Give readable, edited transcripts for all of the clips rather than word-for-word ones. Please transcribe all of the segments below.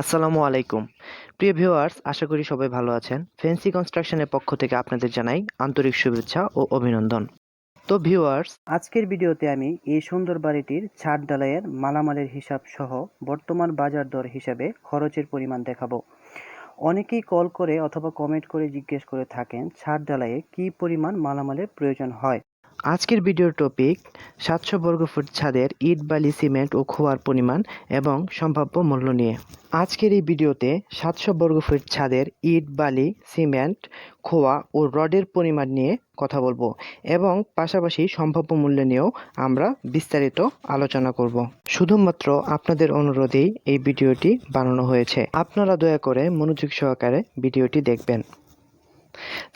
আসসালামু আলাইকুম। প্রিয় ভিউয়ার্স, আশা করি সবাই ভালো আছেন। ফেন্সি কনস্ট্রাকশনের পক্ষ থেকে আপনাদের জানাই আন্তরিক শুভেচ্ছা ও অভিনন্দন। তো ভিউয়ার্স, আজকের ভিডিওতে আমি এই সুন্দর বাড়িটির ছাদ ঢালাইয়ের মালামালের হিসাব সহ বর্তমান বাজার দর হিসাবে খরচের পরিমাণ দেখাবো। অনেকেই কল করে অথবা কমেন্ট করে জিজ্ঞেস করে থাকেন ছাদ ঢালাইয়ে কী পরিমাণ মালামালের প্রয়োজন হয়। আজকের ভিডিওর টপিক 700 বর্গফুট ছাদের ইট, বালি, সিমেন্ট ও খোয়ার পরিমাণ এবং সম্ভাব্য মূল্য নিয়ে। আজকের এই ভিডিওতে 700 বর্গফুট ছাদের ইট, বালি, সিমেন্ট, খোয়া ও রডের পরিমাণ নিয়ে কথা বলবো এবং পাশাপাশি সম্ভাব্য মূল্য নিয়েও আমরা বিস্তারিত আলোচনা করব। শুধুমাত্র আপনাদের অনুরোধেই এই ভিডিওটি বানানো হয়েছে। আপনারা দয়া করে মনোযোগ সহকারে ভিডিওটি দেখবেন।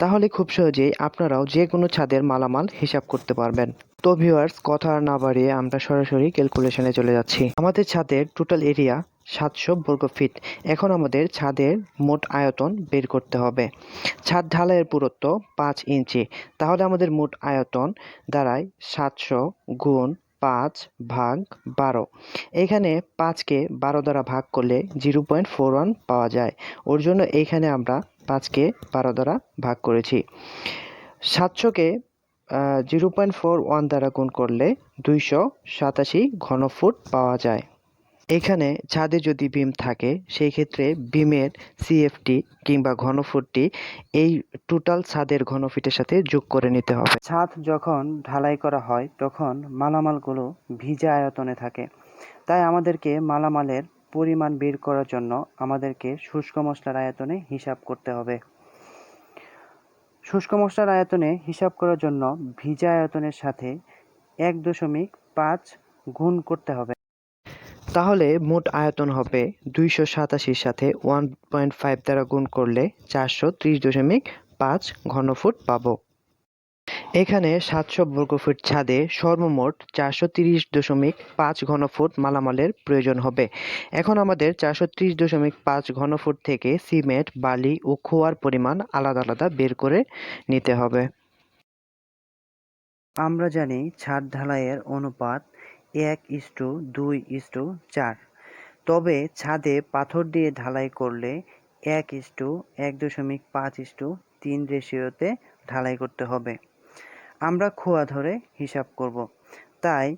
তাহলে খুব সহজেই আপনারাও যে কোনো ছাদের মালামাল হিসাব করতে পারবেন। তো ভিউয়ার্স, কথা আর না বাড়িয়ে আমরা সরাসরি ক্যালকুলেশনে চলে যাচ্ছি। আমাদের ছাদের টোটাল এরিয়া 700 বর্গ ফিট। এখন আমাদের ছাদের মোট আয়তন বের করতে হবে। ছাদ ঢালাইয়ের পুরুত্ব 5 ইঞ্চি। তাহলে আমাদের মোট আয়তন দাঁড়ায় 700 গুণ 5 ভাগ 12। এখানে 5কে 12 দ্বারা ভাগ করলে 0.41 পাওয়া যায়। ওর জন্য এইখানে আমরা 5কে 12 দ্বারা ভাগ করেছি। 700কে 0.41 দ্বারা গুণ করলে 287 ঘনফুট পাওয়া যায়। এখানে ছাদে যদি বিম থাকে সেই ক্ষেত্রে বিমের সিএফটি কিংবা ঘনফুটটি এই টোটাল ছাদের ঘনফিটের সাথে যোগ করে নিতে হবে। ছাদ যখন ঢালাই করা হয় তখন মালামালগুলো ভিজা আয়তনে থাকে, তাই আমাদেরকে মালামালের পরিমাণ বের করার জন্য আমাদেরকে শুষ্ক মশলার আয়তনে হিসাব করতে হবে। শুষ্ক মশলার আয়তনে হিসাব করার জন্য ভিজা আয়তনের সাথে 1.5 গুণ করতে হবে। তাহলে মোট আয়তন হবে 287 সাথে 1.5 দ্বারা গুণ করলে 430.5 ঘনফুট পাবো। এখানে 700 বর্গফুট ছাদে সর্বমোট 430.5 ঘনফুট মালামালের প্রয়োজন হবে। এখন আমাদের 430.5 ঘনফুট থেকে সিমেন্ট, বালি ও খোয়ার পরিমাণ আলাদা আলাদা বের করে নিতে হবে। আমরা জানি ছাদ ঢালাইয়ের অনুপাত 1:2:4, তবে ছাদে পাথর দিয়ে ঢালাই করলে 1:1.5:3 রেশিওতে ঢালাই করতে হবে। আমরা খোয়া ধরে হিসাব করব, তাই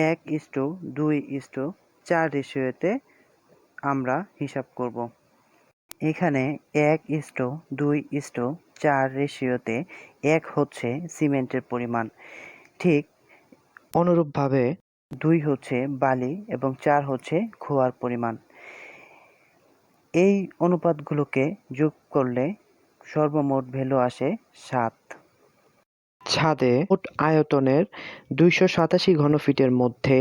1:2:4 রেশিওতে আমরা হিসাব করব। এখানে 1:2:4 রেশিওতে 1 হচ্ছে সিমেন্টের পরিমাণ, ঠিক অনুরূপভাবে 2 হচ্ছে বালি এবং 4 হচ্ছে খোয়ার পরিমাণ। এই অনুপাতগুলোকে যোগ করলে সর্বমোট ভ্যালু আসে 7। ছাদে মোট আয়তনের 287 ঘনফিটের মধ্যে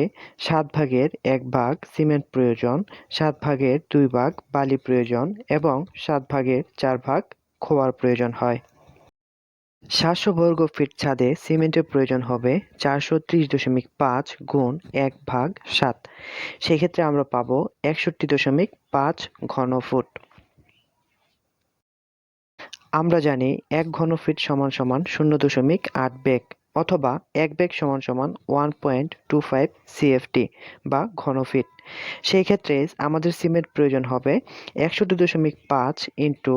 7 ভাগের 1 ভাগ সিমেন্ট প্রয়োজন, 7 ভাগের 2 ভাগ বালি প্রয়োজন এবং 7 ভাগের 4 ভাগ খোয়ার প্রয়োজন হয়। 700 বর্গ ফিট ছাদে সিমেন্টের প্রয়োজন হবে 430.5 গুণ 1 ভাগ 7। সেক্ষেত্রে আমরা পাবো 61.5 ঘনফুট। আমরা জানি 1 ঘনফিট সমান সমান 0.8 ব্যাগ অথবা 1 ব্যাগ সমান সমান 1.25 সিএফটি বা ঘনফিট। সেই ক্ষেত্রে আমাদের সিমেন্ট প্রয়োজন হবে 61.5 ইন্টু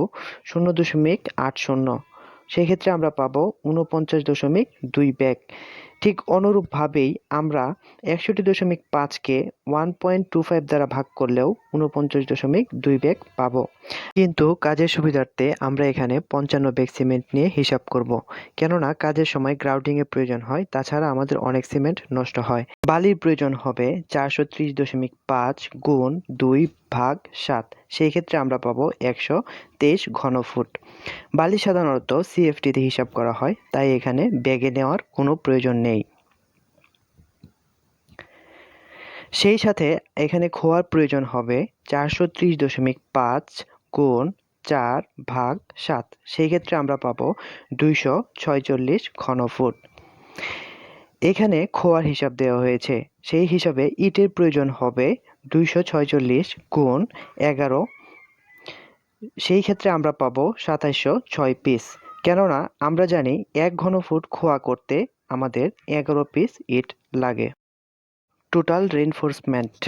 0.80। সেই ক্ষেত্রে আমরা পাবো 49.2 ব্যাগ। ঠিক অনুরূপভাবেই আমরা 61.5কে 1.25 দ্বারা ভাগ করলেও 49.2 ব্যাগ পাবো। কিন্তু কাজের সুবিধার্থে আমরা এখানে 55 ব্যাগ সিমেন্ট নিয়ে হিসাব করব, কেননা কাজের সময় গ্রাউন্ডিংয়ের প্রয়োজন হয়, তাছাড়া আমাদের অনেক সিমেন্ট নষ্ট হয়। বালির প্রয়োজন হবে 430.5 গুণ 2 ভাগ 7। সেই ক্ষেত্রে আমরা পাবো 123 ঘনফুট। বালি সাধারণত সিএফটিতে হিসাব করা হয়, তাই এখানে ব্যাগে নেওয়ার কোনো প্রয়োজন নেই। সেই সাথে এখানে খোয়ার প্রয়োজন হবে 430.5 গুণ 4 ভাগ 7। সেই ক্ষেত্রে আমরা পাবো 246 ঘনফুট। এখানে খোয়ার হিসাব দেওয়া হয়েছে, সেই হিসাবে ইটের প্রয়োজন হবে 246 গুণ 11। সেই ক্ষেত্রে আমরা পাবো 2706 পিস, কেননা আমরা জানি 1 ঘনফুট খোয়া করতে আমাদের 11 পিস ইট লাগে। টোটাল রেইনফোর্সমেন্ট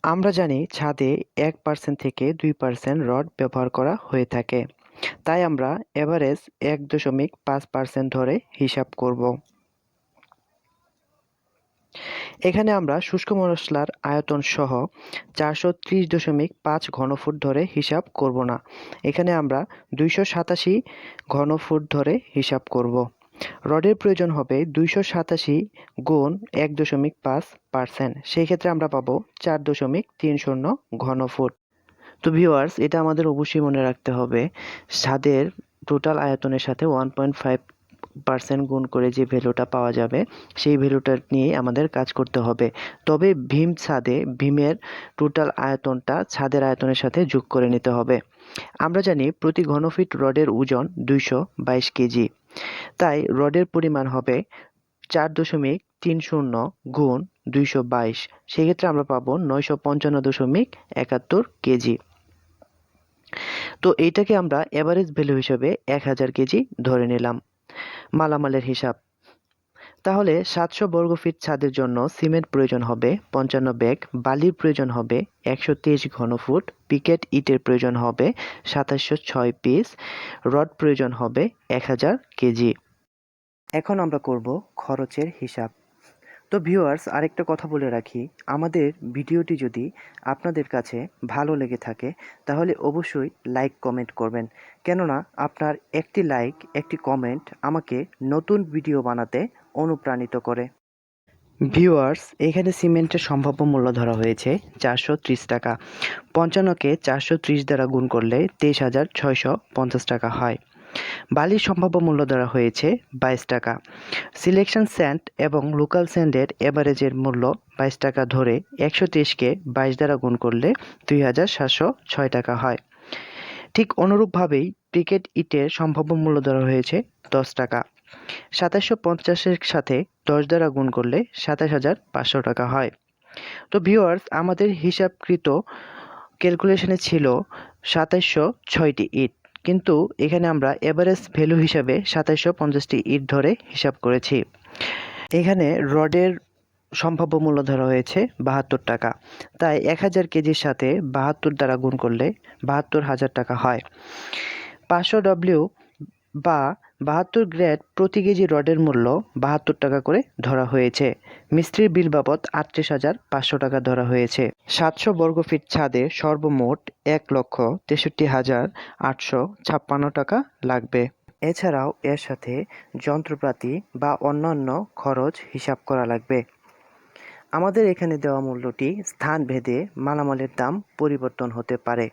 আমরা জানি ছাদে 1% থেকে 2% রড ব্যবহার করা হয়ে থাকে, তাই আমরা এভারেজ 1.5% ধরে হিসাব করব। এখানে আমরা শুষ্ক মশলার আয়তন সহ 430.5 ঘনফুট ধরে হিসাব করব না, এখানে আমরা 287 ঘনফুট ধরে হিসাব করব। রডের প্রয়োজন হবে 287 গুণ 1.5%, সেই ক্ষেত্রে আমরা পাবো 4.30 ঘনফুট। তো ভিউয়ার্স, এটা আমাদের অবশ্যই মনে রাখতে হবে, ছাদের টোটাল আয়তনের সাথে 1.5% গুণ করে যে ভ্যালুটা পাওয়া যাবে সেই ভ্যালুটা নিয়ে আমাদের কাজ করতে হবে। তবে ভীমের টোটাল আয়তনটা ছাদের আয়তনের সাথে যোগ করে নিতে হবে। আমরা জানি প্রতি ঘনফিট রডের ওজন 222 কেজি, তাই রডের পরিমাণ হবে 4.30 গুণ 222, সেক্ষেত্রে আমরা পাবো 955.71 কেজি। তো এইটাকে আমরা এভারেজ ভ্যালু হিসেবে 1000 কেজি ধরে নিলাম। মালামালের হিসাব, তাহলে 700 বর্গফিট ছাদের জন্য সিমেন্ট প্রয়োজন হবে 55 ব্যাগ, বালির প্রয়োজন হবে 123 ঘনফুট, পিকেট ইটের প্রয়োজন হবে 2706 পিস, রড প্রয়োজন হবে 1000 কেজি। এখন আমরা করব খরচের হিসাব। তো ভিউয়ার্স, আরেকটা কথা বলে রাখি, আমাদের ভিডিওটি যদি আপনাদের কাছে ভালো লেগে থাকে তাহলে অবশ্যই লাইক কমেন্ট করবেন, কেননা আপনার একটি লাইক একটি কমেন্ট আমাকে নতুন ভিডিও বানাতে অনুপ্রাণিত করে। ভিউয়ার্স, এখানে সিমেন্টের সম্ভাব্য মূল্য ধরা হয়েছে 430 টাকা। 55কে 430 দ্বারা গুণ করলে 23,650 টাকা হয়। বালির সম্ভাব্য মূল্য ধরা হয়েছে 22 টাকা। সিলেকশন স্যান্ড এবং লোকাল স্যান্ডের এভারেজের মূল্য 22 টাকা ধরে 123কে 22 দ্বারা গুণ করলে 2,706 টাকা হয়। ঠিক অনুরূপভাবেই ব্রিকেট ইটের সম্ভাব্য মূল্য ধরা হয়েছে 10 টাকা। 2750-এর সাথে 10 দ্বারা গুণ করলে 27,500 টাকা হয়। তো ভিউয়ার্স, আমাদের হিসাবকৃত ক্যালকুলেশনে ছিল 2706টি ইট, কিন্তু এখানে আমরা এভারেজ ভ্যালু হিসাবে 2750টি ইট ধরে হিসাব করেছি। এখানে রডের সম্ভাব্য মূল্য ধরা হয়েছে 72 টাকা, তাই 1000 কেজির সাথে 72 দ্বারা গুণ করলে 72,000 টাকা হয়। 500 ডব্লিউ বা 72 গ্রেড প্রতি কেজি রডের মূল্য 72 টাকা করে ধরা হয়েছে। মিস্ত্রির বিল বাবদ 38,500 টাকা ধরা হয়েছে। 700 বর্গফিট ছাদে সর্বমোট 1,63,856 টাকা লাগবে। এছাড়াও এর সাথে যন্ত্রপাতি বা অন্যান্য খরচ হিসাব করা লাগবে। আমাদের এখানে দেওয়া মূল্যটি স্থানভেদে মালামালের দাম পরিবর্তন হতে পারে,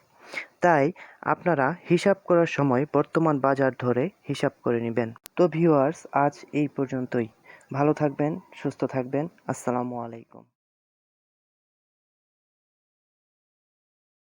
তাই আপনারা হিসাব করার সময় বর্তমান বাজার ধরে হিসাব করে নেবেন। তো ভিউয়ার্স, আজ এই পর্যন্তই। ভালো থাকবেন, সুস্থ থাকবেন। আসসালামু আলাইকুম।